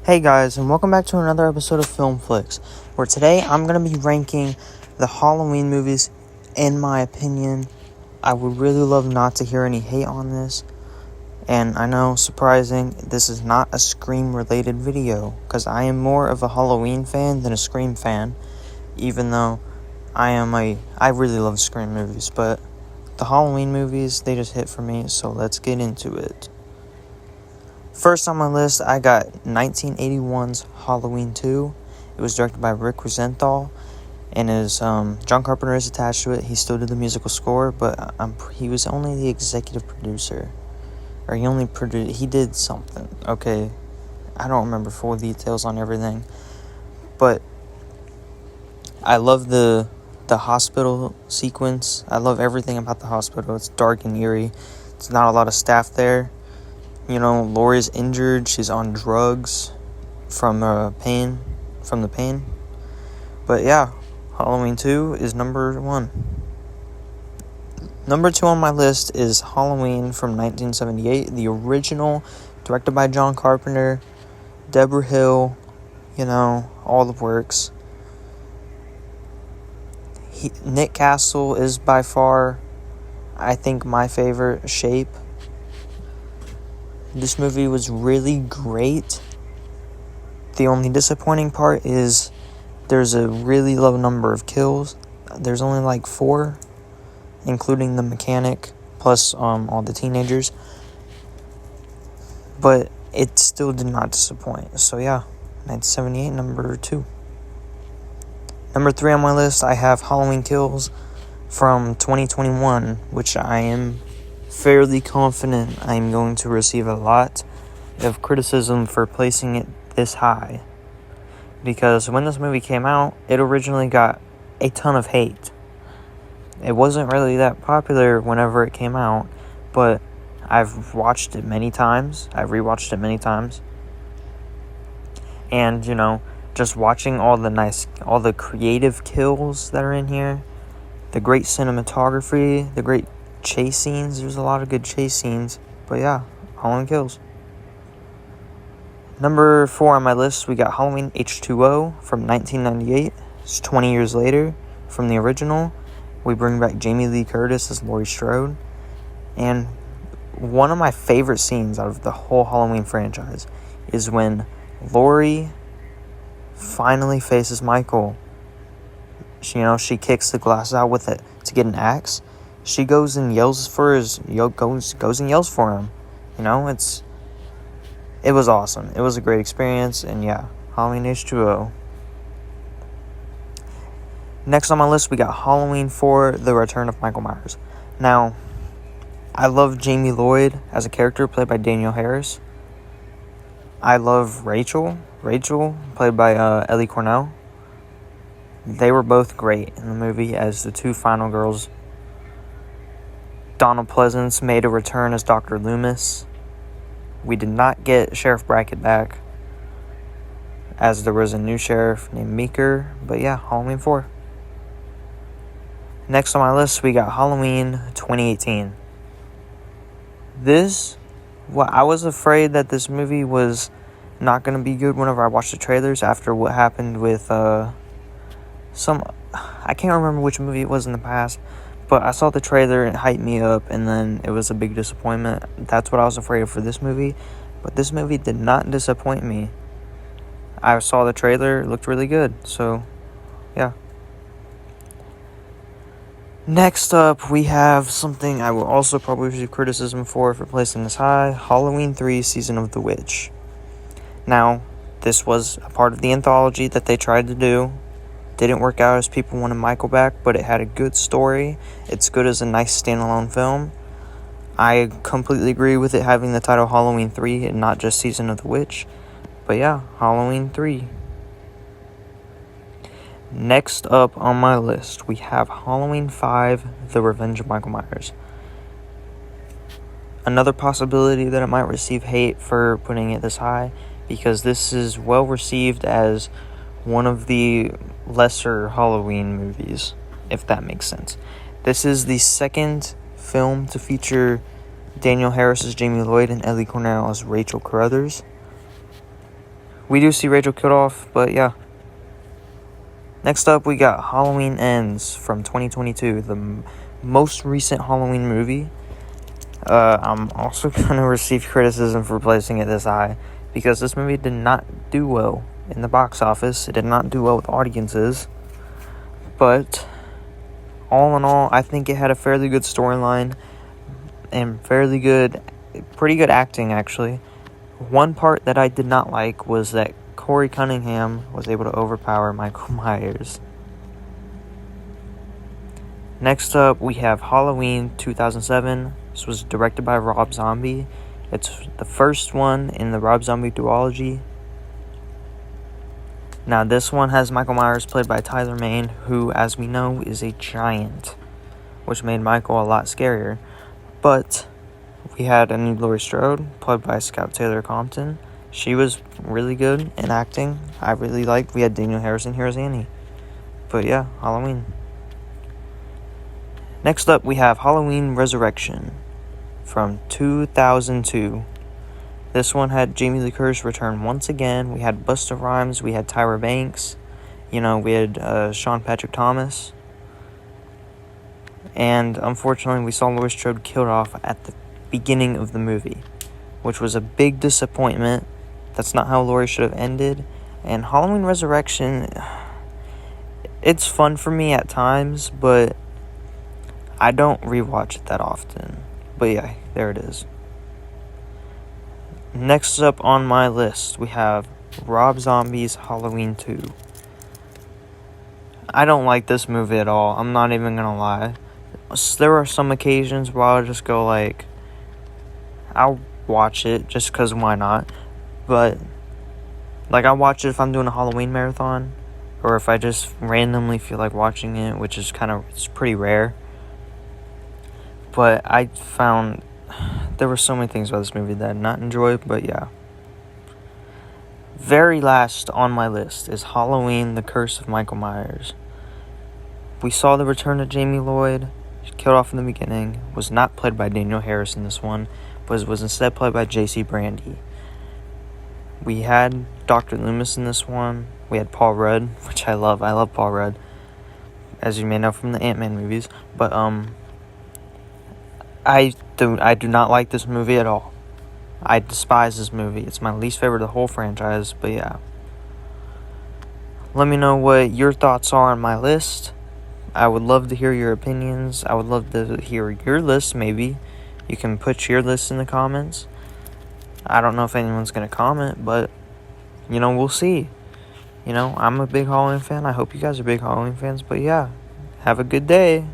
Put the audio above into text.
Hey guys, and welcome back to another episode of Film Flicks, where today I'm going to be ranking the Halloween movies. In my opinion, I would really love not to hear any hate on this, and I know, surprising, this is not a Scream-related video, because I am more of a Halloween fan than a Scream fan, even though I really love Scream movies, but the Halloween movies, they just hit for me, so let's get into it. First on my list, I got 1981's Halloween 2. It was directed by Rick Rosenthal, and John Carpenter is attached to it. He still did the musical score, but he was only the executive producer. Or he did something. Okay, I don't remember full details on everything. But I love the hospital sequence. I love everything about the hospital. It's dark and eerie. There's not a lot of staff there. You know, Laurie's injured. She's on drugs from the pain. But yeah, Halloween 2 is number 1. Number 2 on my list is Halloween from 1978, the original, directed by John Carpenter, Deborah Hill, all the works. Nick Castle is by far, I think, my favorite shape. This movie was really great. The only disappointing part is there's a really low number of kills. There's only like 4, including the mechanic, plus all the teenagers. But it still did not disappoint. So yeah, 1978, number 2. Number 3 on my list, I have Halloween Kills from 2021, which I am fairly confident I'm going to receive a lot of criticism for placing it this high. Because when this movie came out, it originally got a ton of hate. It wasn't really that popular whenever it came out, but I've watched it many times. I've rewatched it many times. And, just watching all the creative kills that are in here, the great cinematography, the great chase scenes. There's a lot of good chase scenes. But yeah, Halloween Kills. Number 4 on my list, we got Halloween H2O from 1998. It's 20 years later from the original. We bring back Jamie Lee Curtis as Laurie Strode. And one of my favorite scenes out of the whole Halloween franchise is when Laurie finally faces Michael. She kicks the glass out with it to get an axe. She goes and yells for him. It was awesome. It was a great experience, and yeah, Halloween H2O. Next on my list, we got Halloween 4, The Return of Michael Myers. Now, I love Jamie Lloyd as a character, played by Danielle Harris. I love Rachel, played by Ellie Cornell. They were both great in the movie as the 2 final girls. Donald Pleasance made a return as Dr. Loomis. We did not get Sheriff Brackett back, as there was a new sheriff named Meeker. But yeah, Halloween 4. Next on my list, we got Halloween 2018. I was afraid that this movie was not going to be good whenever I watched the trailers after what happened with I can't remember which movie it was in the past. But I saw the trailer and it hyped me up, and then it was a big disappointment. That's what I was afraid of for this movie. But this movie did not disappoint me. I saw the trailer, it looked really good. So, yeah. Next up, we have something I will also probably receive criticism for placing this high. Halloween 3, Season of the Witch. Now, this was a part of the anthology that they tried to do. Didn't work out as people wanted Michael back, but it had a good story. It's good as a nice standalone film. I completely agree with it having the title Halloween 3 and not just Season of the Witch. But yeah, Halloween 3. Next up on my list, we have Halloween 5, The Revenge of Michael Myers. Another possibility that it might receive hate for putting it this high, because this is well received as one of the lesser Halloween movies, if that makes sense. This is the second film to feature Danielle Harris as Jamie Lloyd and Ellie Cornell as Rachel Carruthers. We do see Rachel killed off, but yeah. Next up, we got Halloween Ends from 2022, the most recent Halloween movie. I'm also going to receive criticism for placing it this high, because this movie did not do well in the box office. It did not do well with audiences. But all in all, I think it had a fairly good storyline and pretty good acting, actually. One part that I did not like was that Corey Cunningham was able to overpower Michael Myers. Next up, we have Halloween 2007. This was directed by Rob Zombie. It's the first one in the Rob Zombie duology. Now, this one has Michael Myers played by Tyler Mane, who, as we know, is a giant, which made Michael a lot scarier. But we had a new Laurie Strode, played by Scout Taylor Compton. She was really good in acting. I really liked. We had Daniel Harrison here as Annie. But yeah, Halloween. Next up, we have Halloween Resurrection from 2002. This one had Jamie Lee Curtis return once again. We had Busta Rhymes. We had Tyra Banks. We had Sean Patrick Thomas. And unfortunately, we saw Laurie Strode killed off at the beginning of the movie, which was a big disappointment. That's not how Laurie should have ended. And Halloween Resurrection, it's fun for me at times, but I don't rewatch it that often. But yeah, there it is. Next up on my list, we have Rob Zombie's Halloween 2. I don't like this movie at all. I'm not even gonna lie. There are some occasions where I'll just go I'll watch it just because why not. But, I'll watch it if I'm doing a Halloween marathon, or if I just randomly feel like watching it, which is it's pretty rare. But I found there were so many things about this movie that I did not enjoy, but yeah. Very last on my list is Halloween, The Curse of Michael Myers. We saw the return of Jamie Lloyd. She killed off in the beginning. Was not played by Daniel Harrison this one, but was instead played by J.C. Brandy. We had Dr. Loomis in this one. We had Paul Rudd, which I love. I love Paul Rudd, as you may know from the Ant-Man movies. But I do not like this movie at all. I despise this movie. It's my least favorite of the whole franchise, but yeah. Let me know what your thoughts are on my list. I would love to hear your opinions. I would love to hear your list, maybe. You can put your list in the comments. I don't know if anyone's going to comment, but, we'll see. I'm a big Halloween fan. I hope you guys are big Halloween fans, but yeah. Have a good day.